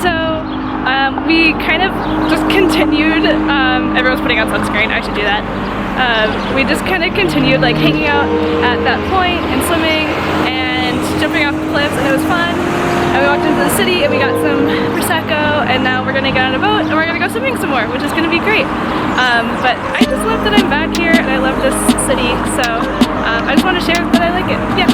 So we kind of just continued, everyone's putting on sunscreen, I should do that. We just kind of continued like hanging out at that point and swimming and jumping off the cliffs, and it was fun. And we walked into the city and we got some Prosecco, and now we're gonna get on a boat and we're gonna go swimming some more, which is gonna be great. But I just love that I'm back here and I love this city, so I just want to share that I like it. Yeah.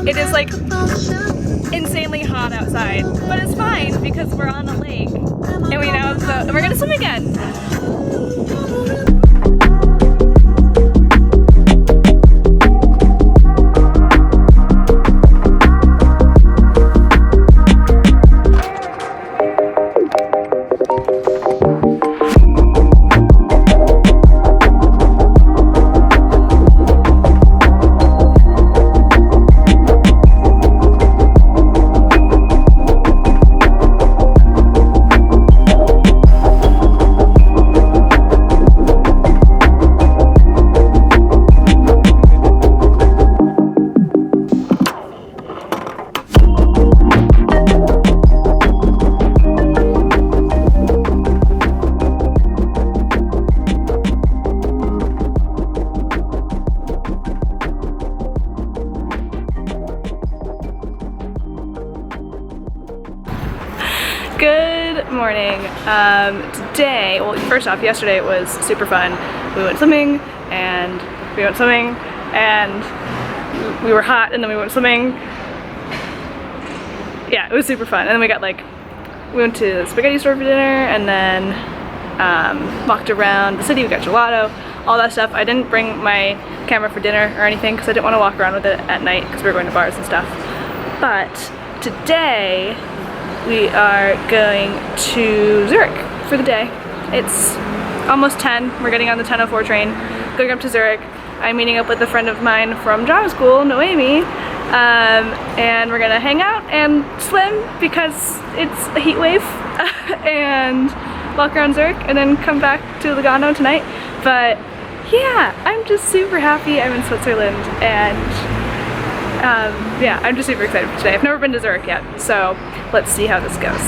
It is like insanely hot outside, but it's fine because we're on a lake and we now have the boat and we're gonna swim again. Good morning. Today, well, first off, yesterday it was super fun. We went swimming and we were hot and then we went swimming. Yeah, it was super fun. And then we went to the spaghetti store for dinner and then walked around the city. We got gelato, all that stuff. I didn't bring my camera for dinner or anything because I didn't want to walk around with it at night because we were going to bars and stuff. But today, we are going to Zurich for the day. It's almost 10. We're getting on the 10:04 train, going up to Zurich. I'm meeting up with a friend of mine from drama school, Noemi, and we're gonna hang out and swim because it's a heat wave and walk around Zurich and then come back to Lugano tonight. But yeah, I'm just super happy I'm in Switzerland, and yeah, I'm just super excited for today. I've never been to Zurich yet, so let's see how this goes.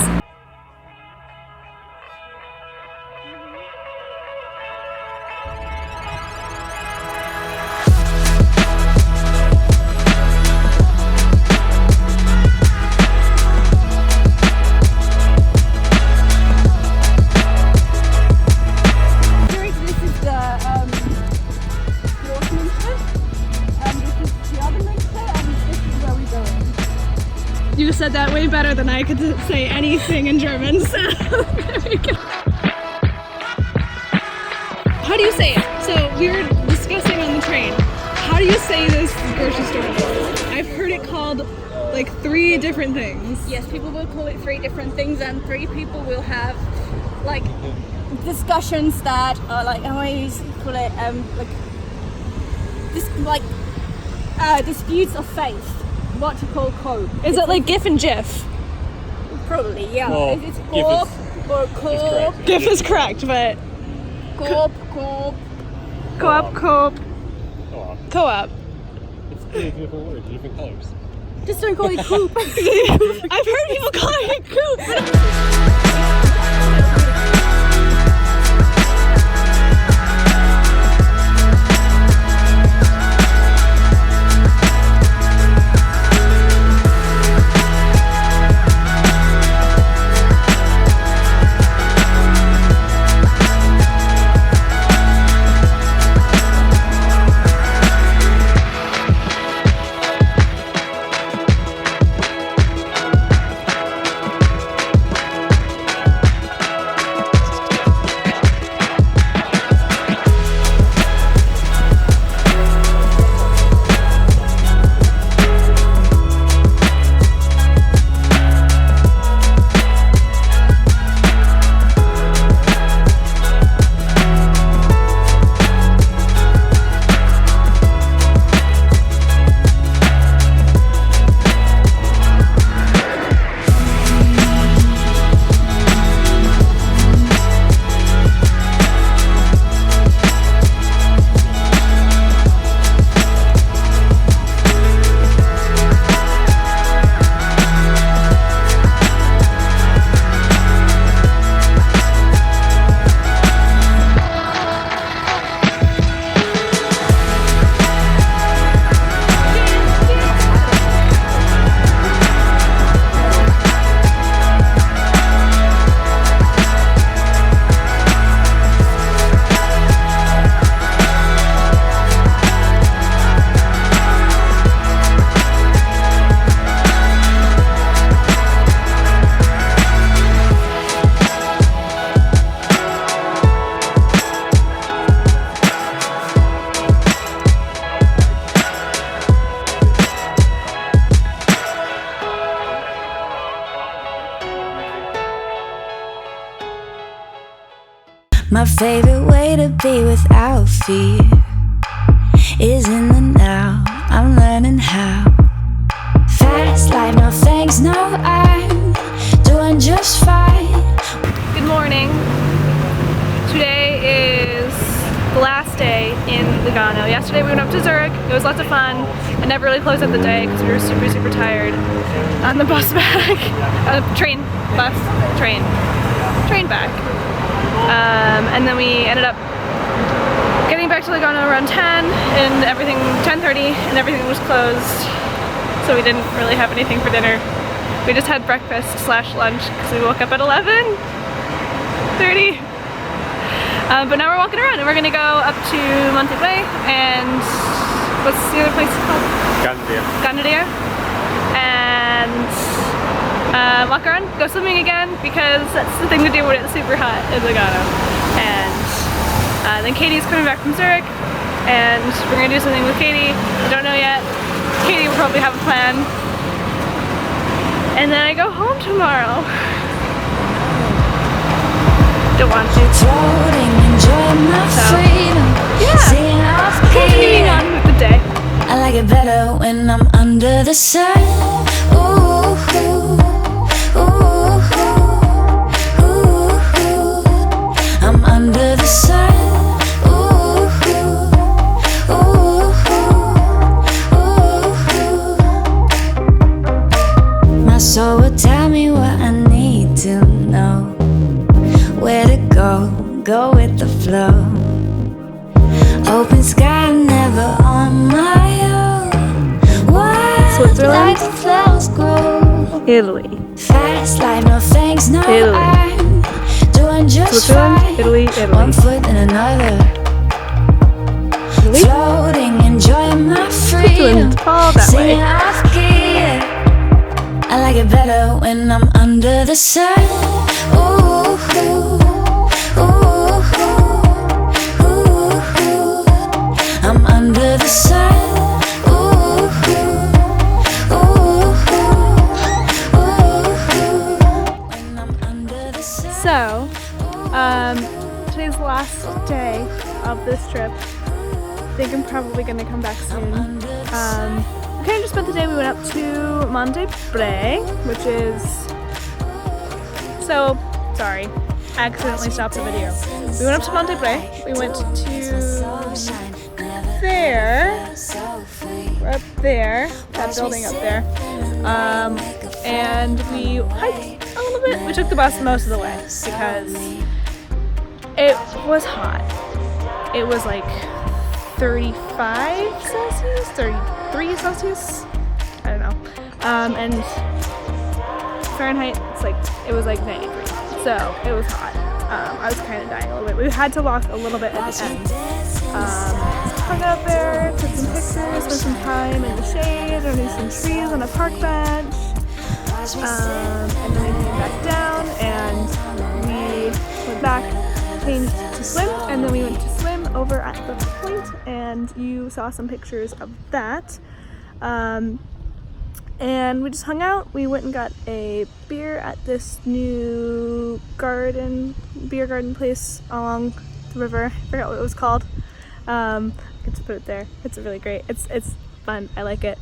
You said that way better than I could say anything in German, so there we go. How do you say it? So we were discussing on the train, how do you say this grocery store? I've heard it called like 3 different things. Yes, people will call it 3 different things, and 3 people will have like discussions that are like, how I used to call it, disputes of faith. What to call cope. Is it like GIF and GIF? Probably, yeah. Well, it's cope or cope. GIF is correct, but Co-op. Co-op. It's 3 different words, different colors. Just don't call it coop. I've heard people calling it coop. My favorite way to be without fear is in the now. I'm learning how. Fast life, no thanks, no, I'm doing just fine. Good morning. Today is the last day in Lugano. Yesterday we went up to Zurich. It was lots of fun. I never really closed out the day because we were super tired. On the bus back, train back. And then we ended up getting back to Lugano around 10 and everything, 10:30, and everything was closed. So we didn't really have anything for dinner. We just had breakfast / lunch because we woke up at 11:30. But now we're walking around and we're gonna go up to Monte Bay and what's the other place called? Gandia. And walk around, go swimming again because that's the thing to do when it's super hot in Lugano. And then Katie's coming back from Zurich and we're gonna do something with Katie. I don't know yet. Katie will probably have a plan. And then I go home tomorrow. Don't want to. Floating, enjoying my freedom. Yeah. Continuing on with the day. I like it better when I'm under the sun. Ooh, ooh, ooh, ooh, ooh. I'm under the sun. Ooh, ooh, ooh, ooh. My soul will tell me what I need to know. Where to go with the flow. Open sky, never on my own. Why Switzerland? like the flowers grow? Italy. Fast life, no thanks, no, Italy. I'm doing just Switzerland, fine. Italy. One foot in another. Italy? Floating, enjoying my freedom. Switzerland, all that way. Seeing off gear. I like it better when I'm under the sun. Ooh, ooh. I'm under the sun. Ooh, ooh, when I'm under the sun. So, today's the last day of this trip. I think I'm probably gonna come back soon. We kind of just spent the day. We went up to Monte Bay, which is sorry. I accidentally stopped the video. We went up to Monte Bay. We went to there. We're up there, that building up there. And we hiked a little bit. We took the bus most of the way because it was hot. It was like 35 Celsius, 33 Celsius. I don't know. And Fahrenheit, it was like 93. So it was hot. I was kind of dying a little bit. We had to walk a little bit at the end. Hung out there, took some pictures, spent some time in the shade underneath some trees on a park bench. And then we came back down and we went back, changed to swim, and then we went to swim over at the point, and you saw some pictures of that. And we just hung out. We went and got a beer at this new beer garden place along the river. I forgot what it was called. I get to put it there. It's really great. It's fun. I like it.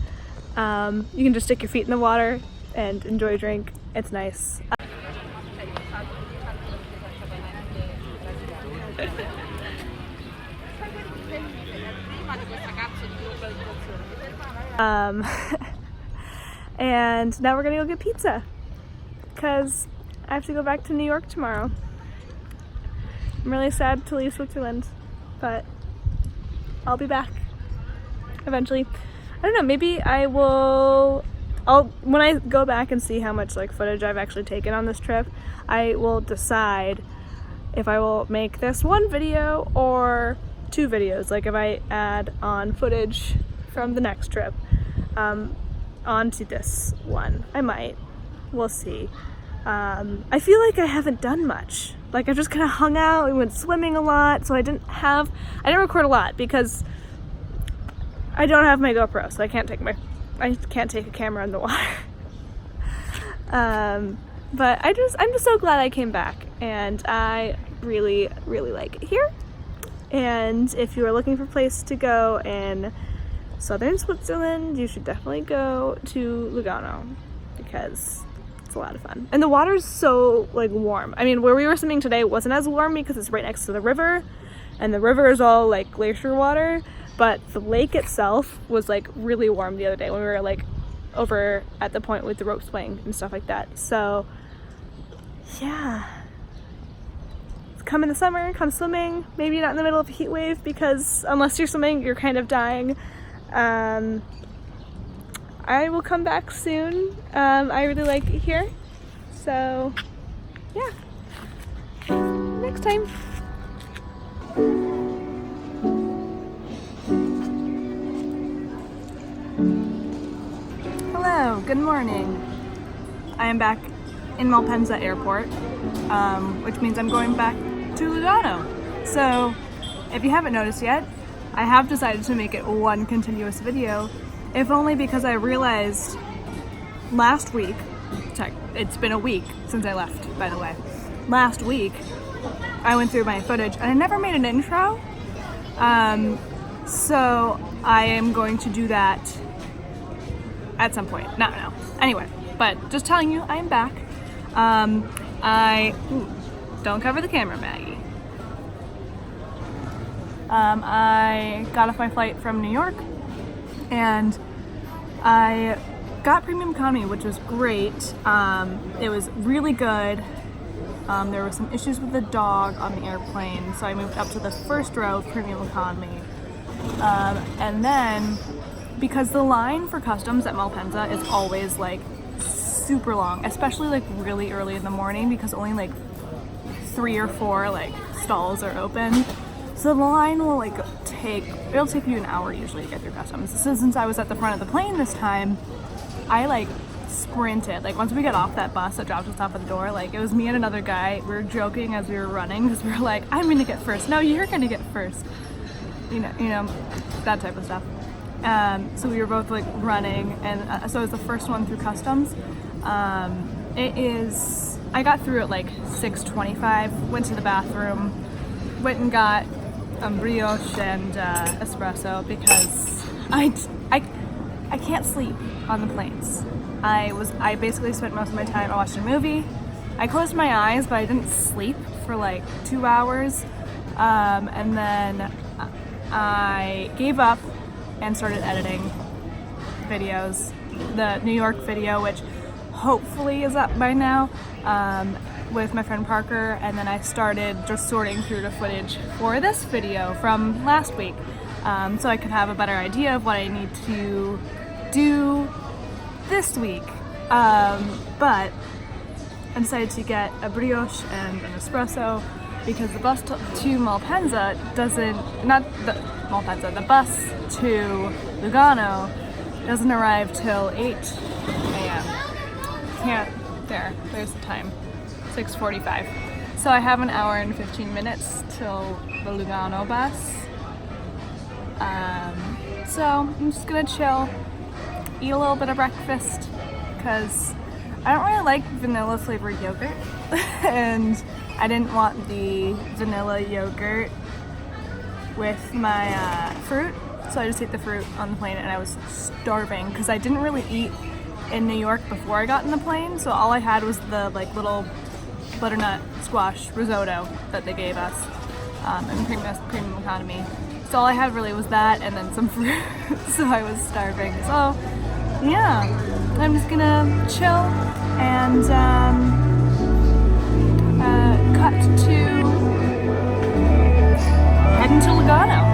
You can just stick your feet in the water and enjoy a drink. It's nice. And now we're gonna go get pizza because I have to go back to New York tomorrow. I'm really sad to leave Switzerland, but I'll be back eventually. I don't know, maybe when I go back and see how much footage I've actually taken on this trip, I will decide if I will make this one video or 2 videos, if I add on footage from the next trip onto this one. I might. We'll see. I feel like I haven't done much. I just kind of hung out. We went swimming a lot, so I didn't record a lot because I don't have my GoPro, so I can't take a camera in the water. But I'm just so glad I came back, and I really, really like it here. And if you are looking for a place to go in southern Switzerland, you should definitely go to Lugano because it's a lot of fun. And the water is so like warm. I mean, where we were swimming today wasn't as warm because it's right next to the river, and the river is all like glacier water, but the lake itself was like really warm the other day when we were like over at the point with the rope swing and stuff like that. So yeah, come in the summer, come swimming, maybe not in the middle of a heat wave, because unless you're swimming, you're kind of dying. I will come back soon. I really like it here. So yeah, next time. Hello, good morning. I am back in Malpensa Airport, which means I'm going back to Lugano. So if you haven't noticed yet, I have decided to make it one continuous video, if only because I realized last week, it's been a week since I left, by the way. Last week, I went through my footage and I never made an intro. So I am going to do that at some point. Not now. Anyway, but just telling you, I am back. Don't cover the camera, Maggie. I got off my flight from New York and I got premium economy, which was great. It was really good. There were some issues with the dog on the airplane, so I moved up to the first row of premium economy. And then, because the line for customs at Malpensa is always like super long, especially like really early in the morning, because only like 3 or 4 like stalls are open. So the line will like it'll take you an hour usually to get through customs. So since I was at the front of the plane this time, I like sprinted. Like once we got off that bus that dropped us off at the door, like it was me and another guy. We were joking as we were running because we were like, I'm gonna get first. No, you're gonna get first. You know, that type of stuff. So we were both like running, and so it was the first one through customs. I got through at like 6:25, went to the bathroom, went and got brioche and espresso because I can't sleep on the planes. I basically spent most of my time watching a movie. I closed my eyes, but I didn't sleep for like 2 hours. And then I gave up and started editing videos. The New York video, which hopefully is up by now, with my friend Parker, and then I started just sorting through the footage for this video from last week, so I could have a better idea of what I need to do this week. But I decided to get a brioche and an espresso because the bus to Malpensa the bus to Lugano doesn't arrive till 8 a.m. There's the time, 6:45. So I have an hour and 15 minutes till the Lugano bus. So I'm just gonna chill, eat a little bit of breakfast, because I don't really like vanilla flavored yogurt and I didn't want the vanilla yogurt with my fruit, so I just ate the fruit on the plane, and I was starving because I didn't really eat in New York before I got in the plane, so all I had was the like little butternut squash risotto that they gave us in premium economy. So all I had really was that and then some fruit. So I was starving. So yeah, I'm just gonna chill and cut to heading to Lugano.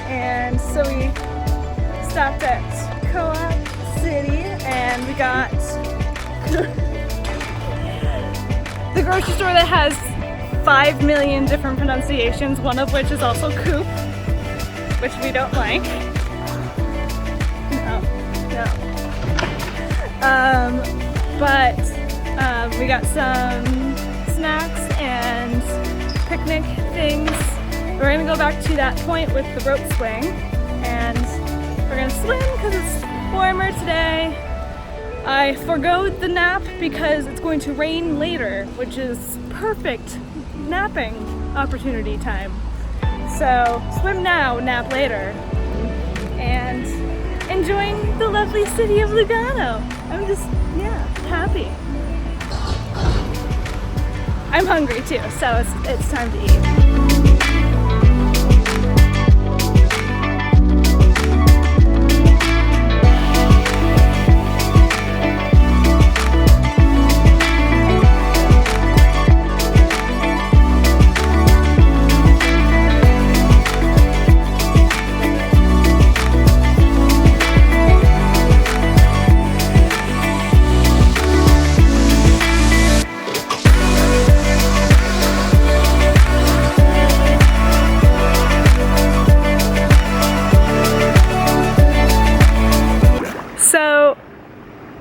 And so we stopped at Co-op City and we got the grocery store that has 5 million different pronunciations, one of which is also Coop. which we don't like. No. But we got some snacks and picnic things. We're gonna go back to that point with the rope swing, and we're gonna swim because it's warmer today. I forgoed the nap because it's going to rain later, which is perfect napping opportunity time. So swim now, nap later, and enjoying the lovely city of Lugano. I'm just, yeah, happy. I'm hungry too, so it's time to eat.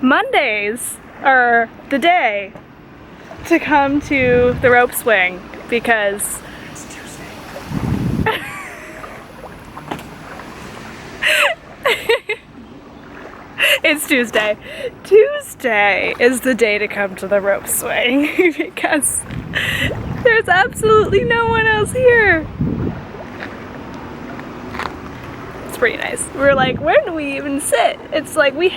Mondays are the day to come to the rope swing because it's Tuesday. It's Tuesday. Tuesday is the day to come to the rope swing because there's absolutely no one else here. It's pretty nice. We're like, where do we even sit? It's like we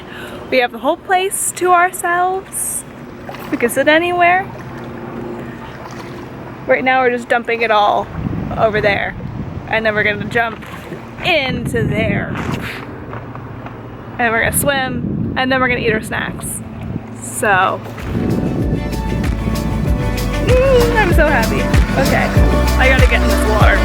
have the whole place to ourselves. We can sit anywhere. Right now we're just dumping it all over there. And then we're gonna jump into there. And we're gonna swim, and then we're gonna eat our snacks. So, I'm so happy. Okay, I gotta get in this water.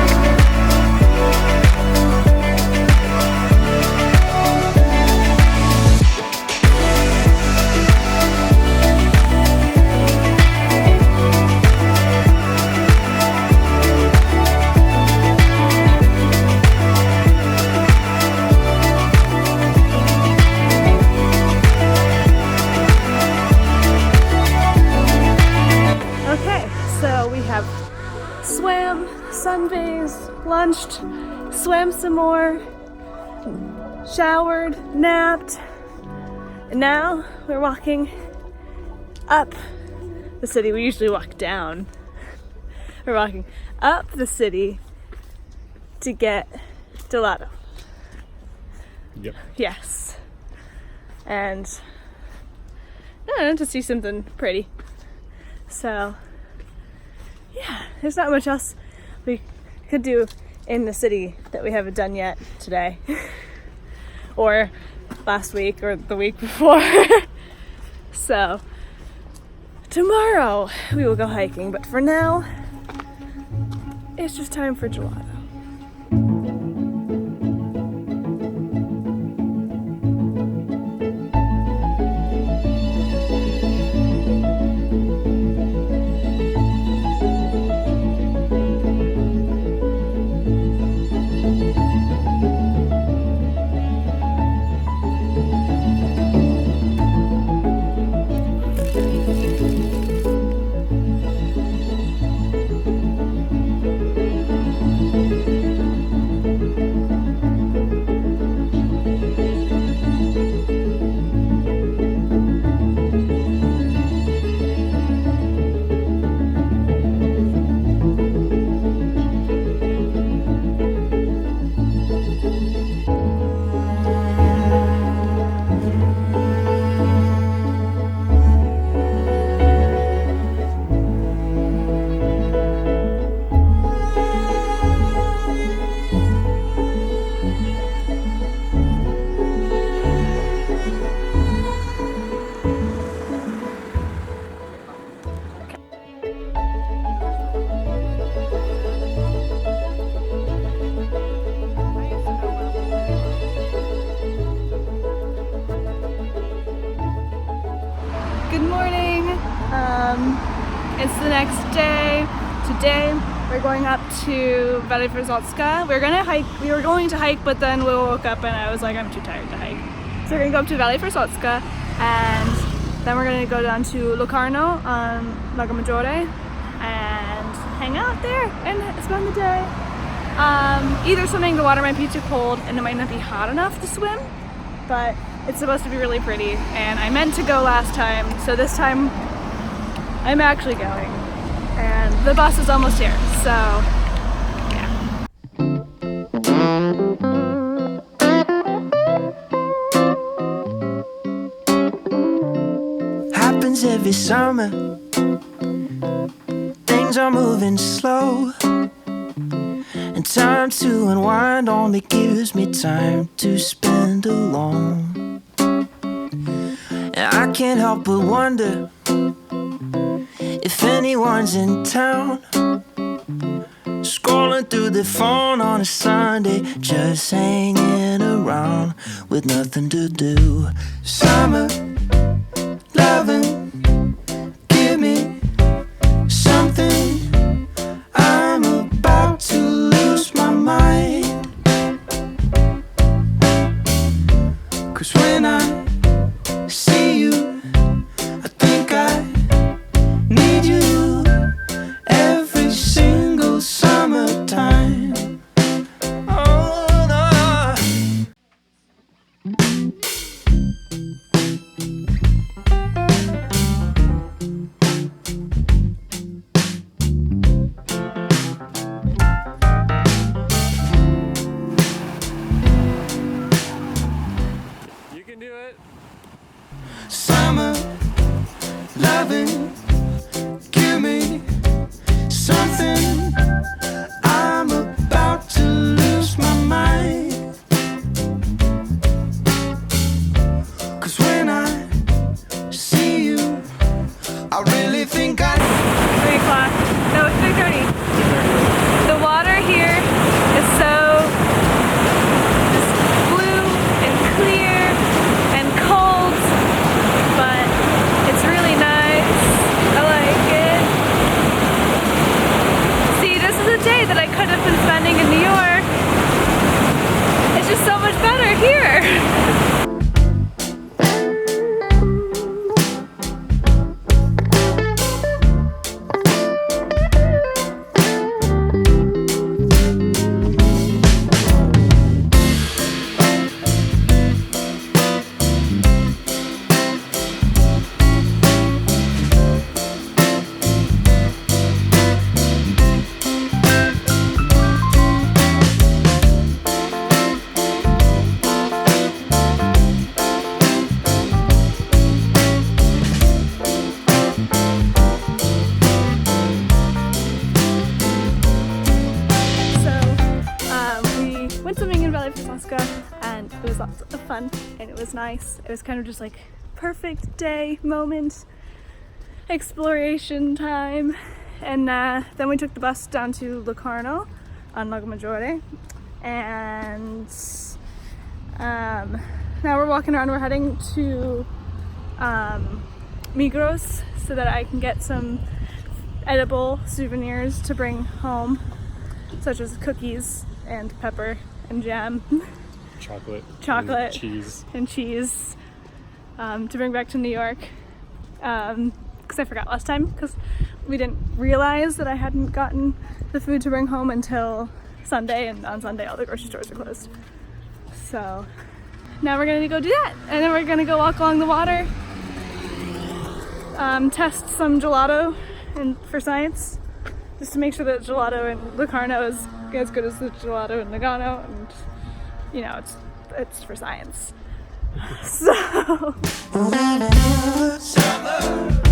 Swam, sunbathed, lunched, swam some more, showered, napped, and now we're walking up the city. We usually walk down. We're walking up the city to get gelato. Yep. Yes. And to see something pretty. So yeah, there's not much else we could do in the city that we haven't done yet today. Or last week or the week before. So tomorrow we will go hiking, but for now it's just time for gelato. Good morning. It's the next day. Today we're We're going up to Valley Verzotska. We were going to hike, but then we woke up and I was like, I'm too tired to hike. So we're gonna go up to Valley Verzotska, and then we're gonna go down to Lugano on Lago Maggiore and hang out there and spend the day. Either swimming, the water might be too cold and it might not be hot enough to swim, but it's supposed to be really pretty, and I meant to go last time, so this time I'm actually going. And the bus is almost here, so yeah. Happens every summer. Things are moving slow, and time to unwind only gives me time to spend alone. And I can't help but wonder if anyone's in town, scrolling through the phone on a Sunday, just hanging around with nothing to do. Summer, loving, give me something. I'm about to lose my mind. 'Cause when I see you, I think I need you every single summertime. Oh no. You can do it. Summer, loving, give me something. I'm about to lose my mind. 'Cause when I see you, I really think I 3 o'clock. No, it's 3:30. The water here is so just blue and clear and cold, but it's really nice. I like it. See, this is a day that I could have been spending in New York. It's just so much better here. Swimming in Valley Verzotska, and it was lots of fun and it was nice. It was kind of just like perfect day moment, exploration time, and then we took the bus down to Lugano on Lago Maggiore, and now we're walking around. We're heading to Migros so that I can get some edible souvenirs to bring home, such as cookies and pepper and jam, Chocolate. chocolate, And cheese. and cheese to bring back to New York, because I forgot last time, because we didn't realize that I hadn't gotten the food to bring home until Sunday, and on Sunday all the grocery stores are closed. So now we're gonna go do that, and then we're gonna go walk along the water, test some gelato for science, just to make sure that gelato in Lugano is as good as the gelato in Lugano, and you know, it's for science. So summer.